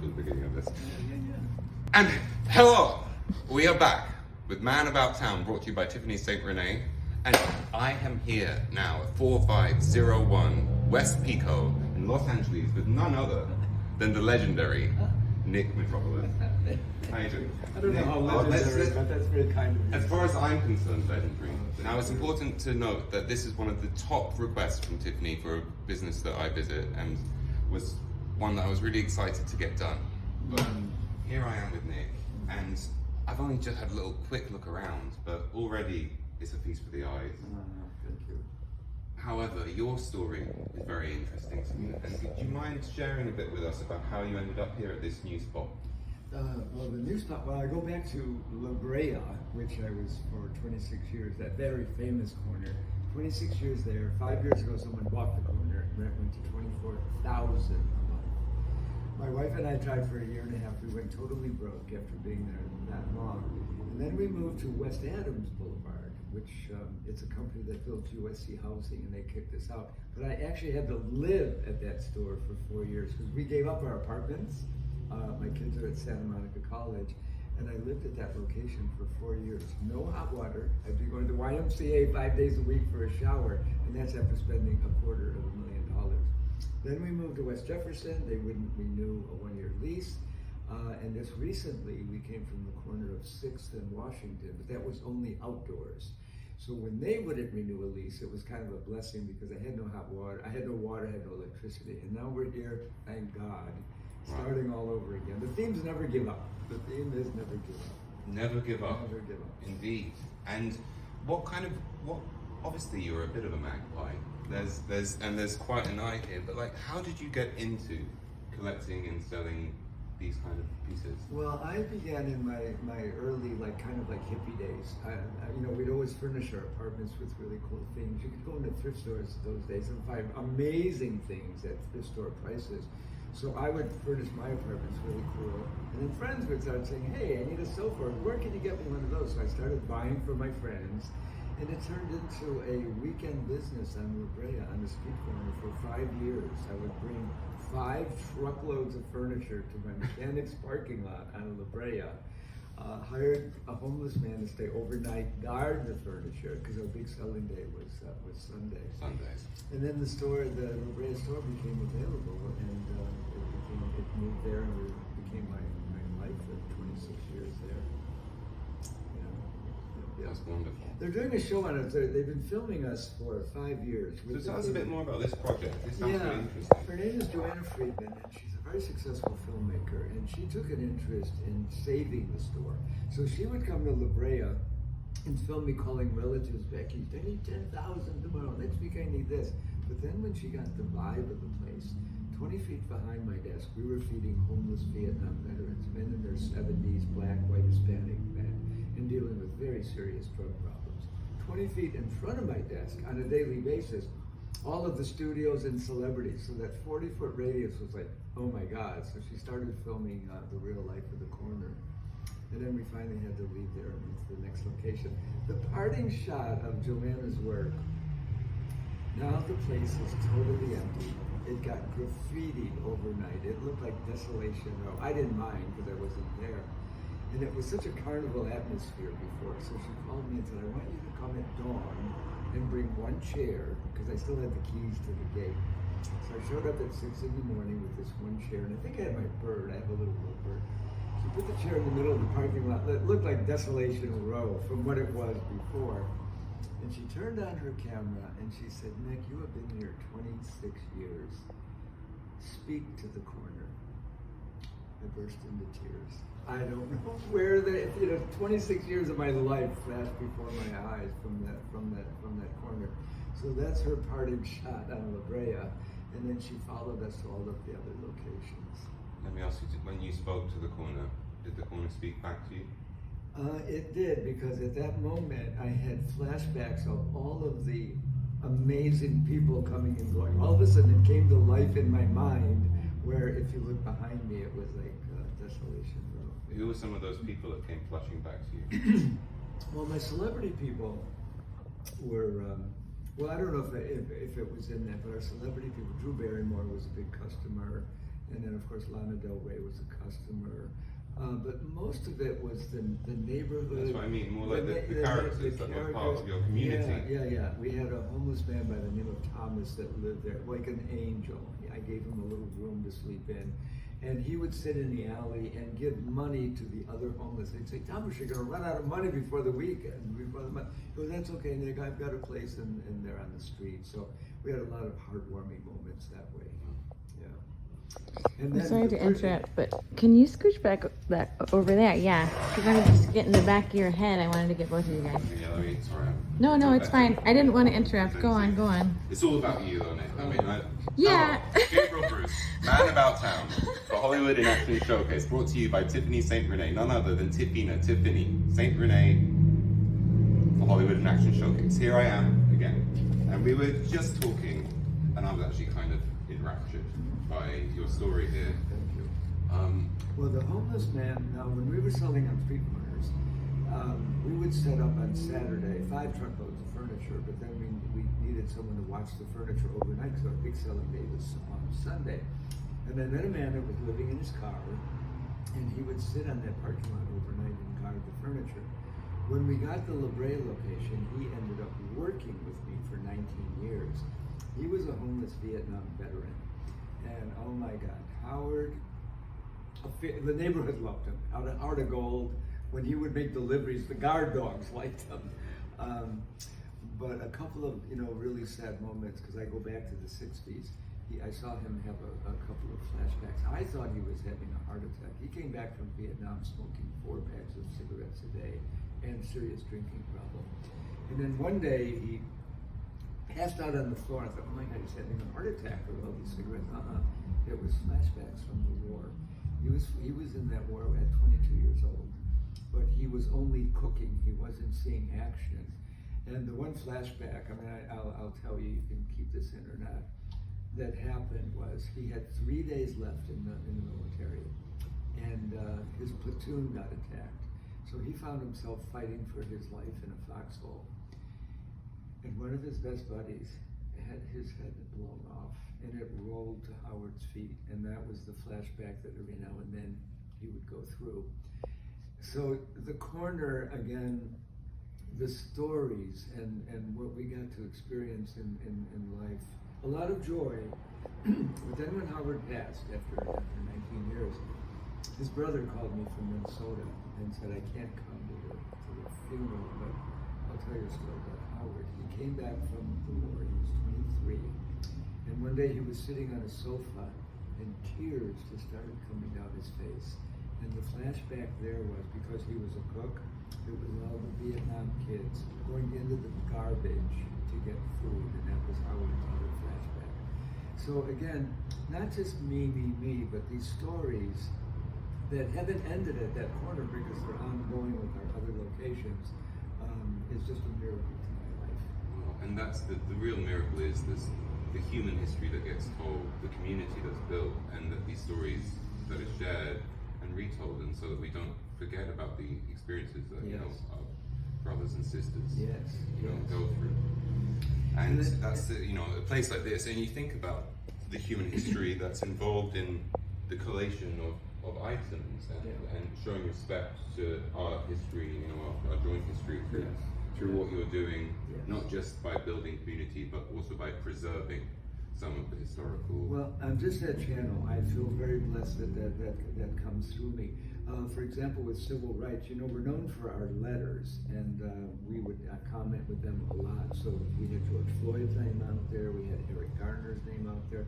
at the beginning of this. And hello, we are back with Man About Town, brought to you by Tiffinni St. Rene. And I am here now at 4501 West Pico in Los Angeles with none other than the legendary Nick Metropolis. How you doing? I don't know how legendary, but that's very kind of you. As far as I'm concerned, legendary. Now, it's important to note that this is one of the top requests from Tiffinni for a business that I visit, and was one that I was really excited to get done. But here I am with Nick, and I've only just had a little quick look around, but already it's a feast for the eyes. Thank you. However, your story is very interesting to me. And do you mind sharing a bit with us about how you ended up here at this new spot? Well, the new spot, I go back to La Brea, which I was for 26 years, that very famous corner. 26 years there. 5 years ago, someone bought the corner, and rent went to $24,000 a month. My wife and I tried for a year and a half. We went totally broke after being there that long. And then we moved to West Adams Boulevard, which it's a company that built USC Housing, and they kicked us out. But I actually had to live at that store for 4 years because we gave up our apartments. My kids are at Santa Monica College, and I lived at that location for 4 years. No hot water. I'd be going to YMCA 5 days a week for a shower, and that's after spending $250,000. Then we moved to West Jefferson. They wouldn't renew a one-year lease. And just recently, we came from the corner of 6th and Washington, but that was only outdoors. So when they wouldn't renew a lease, it was kind of a blessing because I had no hot water, I had no electricity. And now we're here, thank God, starting all over again. The theme's never give up. The theme is never give up. Never give up. Never give up. Indeed. And obviously you're a bit of a magpie. There's quite an eye here, but like, how did you get into collecting and selling these kind of pieces? Well, I began in my early, kind of hippie days. We'd always furnish our apartments with really cool things. You could go into thrift stores those days and find amazing things at thrift store prices. So I would furnish my apartments really cool. And then friends would start saying, hey, I need a sofa. Where can you get me one of those? So I started buying for my friends. And it turned into a weekend business on La Brea on the street corner for 5 years. I would bring 5 truckloads of furniture to my mechanic's parking lot on La Brea. Hired a homeless man to stay overnight, guard the furniture, because our big selling day was Sundays. And then the La Brea store became available, and it moved there, and it became my life for 26 years there. That's wonderful. They're doing a show on it. They've been filming us for 5 years. So tell us a bit more about this project. This sounds really interesting. Her name is Joanna Friedman, and she's a very successful filmmaker, and she took an interest in saving the store. So she would come to La Brea and film me calling relatives back. I need 10,000 tomorrow. Next week I need this. But then when she got the vibe of the place, 20 feet behind my desk, we were feeding homeless Vietnam veterans, men in their 70s, black, white, Hispanic men, and dealing with very serious drug problems. 20 feet in front of my desk on a daily basis, all of the studios and celebrities. So that 40-foot radius was like, oh my God. So she started filming the real life of the corner. And then we finally had to leave there and move to the next location. The parting shot of Joanna's work, now the place is totally empty. It got graffitied overnight. It looked like Desolation Row. I didn't mind because I wasn't there. And it was such a carnival atmosphere before. So she called me and said, I want you to come at dawn and bring one chair, because I still had the keys to the gate. So I showed up at 6 in the morning with this one chair, and I think I had my bird. I have a little bird. She put the chair in the middle of the parking lot. It looked like Desolation Row from what it was before. And she turned on her camera and she said, Nick, you have been here 26 years. Speak to the corner. I burst into tears. I don't know where 26 years of my life flashed before my eyes from that corner. So that's her parting shot on La Brea, and then she followed us to all of the other locations. Let me ask you, when you spoke to the corner, did the corner speak back to you? It did, because at that moment I had flashbacks of all of the amazing people coming and going. All of a sudden it came to life in my mind, where if you look behind me, it was like Desolation Row. Who were some of those people that came flashing back to you? Well, my celebrity people were, I don't know if it was in that, but our celebrity people, Drew Barrymore was a big customer, And then, of course, Lana Del Rey was a customer. But most of it was the neighborhood. That's what I mean, more like the characters that were part of your community. Yeah. We had a homeless man by the name of Thomas that lived there, like an angel. I gave him a little room to sleep in. And he would sit in the alley and give money to the other homeless. They'd say, Thomas, you're going to run out of money before the weekend, before the month. He goes, that's okay, Nick, I've got a place and they're on the street. So we had a lot of heartwarming moments that way. And I'm sorry to interrupt, but can you scooch back over there? Yeah, because I'm just getting the back of your head. I wanted to get both of you guys. Yeah, sorry. No, it's fine. I didn't want to interrupt. Go on. It's all about you, though, Nick. I mean, yeah. Gabriel Bruce, Man About Town, the Hollywood in Action Showcase, brought to you by Tiffinni St. Rene, none other than Tiffinni St. Rene, the Hollywood in Action Showcase. Here I am again, and we were just talking, and I was actually kind of enraptured by your story here. Thank you. Well, the homeless man, when we were selling on street corners, we would set up on Saturday 5 truckloads of furniture, but then we needed someone to watch the furniture overnight because our big selling day was on Sunday. And I met a man that was living in his car, and he would sit on that parking lot overnight and guard the furniture. When we got the La Brea location, he ended up working with me for 19 years. He was a homeless Vietnam veteran. And oh my God, Howard, the neighborhood loved him. Heart of gold. When he would make deliveries, the guard dogs liked him. But a couple of really sad moments, because I go back to the 60s. I saw him have a couple of flashbacks. I thought he was having a heart attack. He came back from Vietnam smoking 4 packs of cigarettes a day and serious drinking problem. And then one day he passed out on the floor. I thought, oh my God, he's having a heart attack with all these cigarettes. It was flashbacks from the war. He was in that war at 22 years old, but he was only cooking. He wasn't seeing action. And the one flashback, I'll tell you can keep this in or not, that happened was he had 3 days left in the military, and his platoon got attacked. So he found himself fighting for his life in a foxhole. And one of his best buddies had his head blown off, and it rolled to Howard's feet. And that was the flashback that every now and then he would go through. So the corner, again, the stories and what we got to experience in life, a lot of joy. But then when Howard passed after 19 years, his brother called me from Minnesota and said, I can't come to the funeral, but I'll tell you a story about Howard. He came back from the war, he was 23, and one day he was sitting on a sofa and tears just started coming down his face. And the flashback there was, because he was a cook, it was all the Vietnam kids going into the garbage to get food, and that was Howard's other flashback. So again, not just me, but these stories that haven't ended at that corner because they're ongoing with our other locations, is just a miracle to my life. Well, and that's the real miracle is the human history that gets told, the community that's built, and that these stories that are shared and retold, and so that we don't forget about the experiences that our brothers and sisters go through. And that's a place like this, and you think about the human history that's involved in the collation of items and showing respect to our history, our joint history through what you're doing, not just by building community, but also by preserving some of the historical. Well, I'm just that channel. I feel very blessed that comes through me. For example, with civil rights, we're known for our letters, and we would comment with them a lot. So we had George Floyd's name out there, we had Eric Garner's name out there.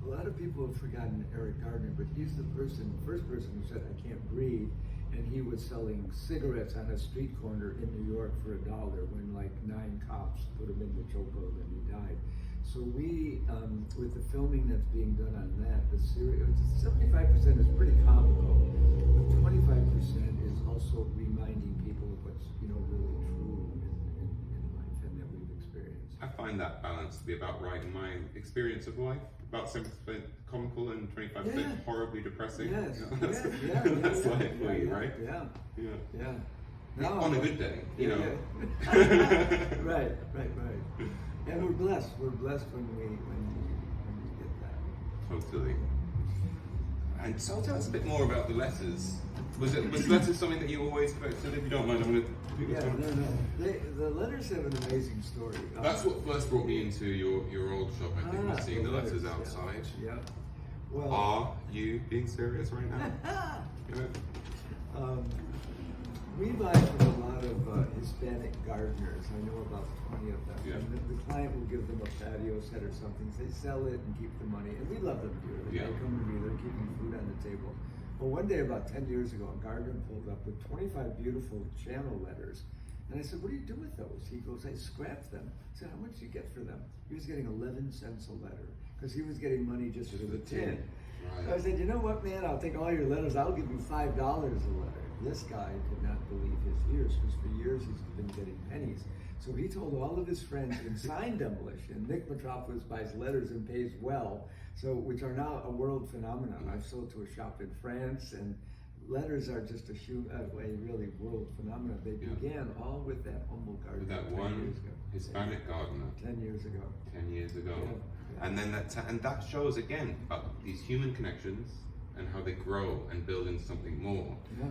A lot of people have forgotten Eric Garner, but he's the first person who said, I can't breathe, and he was selling cigarettes on a street corner in New York for $1 when like 9 cops put him in the chokehold and he died. So we, with the filming that's being done on that, the series, 75% is pretty comical, but 25% is also reminding people of what's really true in life and that we've experienced. I find that balance to be about right in my experience of life. About 70% comical and 25% horribly depressing. Yes, that's life for you, right? Yeah. No, on a good day, Right. And we're blessed. We're blessed when we get that. Totally. And so tell us a bit more about the letters. Was letters something that you always collected? If you don't mind, I'm going to. Yeah, the letters have an amazing story. That's what first brought me into your old shop. I think was seeing the letters outside. Yeah. Well, are you being serious right now? We buy from a lot of Hispanic gardeners. I know about 20 of them. Yeah. And the client will give them a patio set or something. They sell it and keep the money. And we love them dearly. Yeah. They come to me, they're keeping food on the table. Well, one day about 10 years ago, a gardener pulled up with 25 beautiful channel letters. And I said, what do you do with those? He goes, I scrap them. I said, how much do you get for them? He was getting 11 cents a letter because he was getting money just for the tin. Right. So I said, you know what, man? I'll take all your letters. I'll give you $5 a letter. This guy could not believe his ears because for years he's been getting pennies. So he told all of his friends in sign demolition, Nick Metropolis buys letters and pays well, so which are now a world phenomenon. I've sold to a shop in France, and letters are just a really world phenomenon. They began all with that humble gardener. With that 10 one years ago. Hispanic gardener. 10 years ago. 10 years ago. Yeah. And then that shows again these human connections and how they grow and build into something more. Yeah.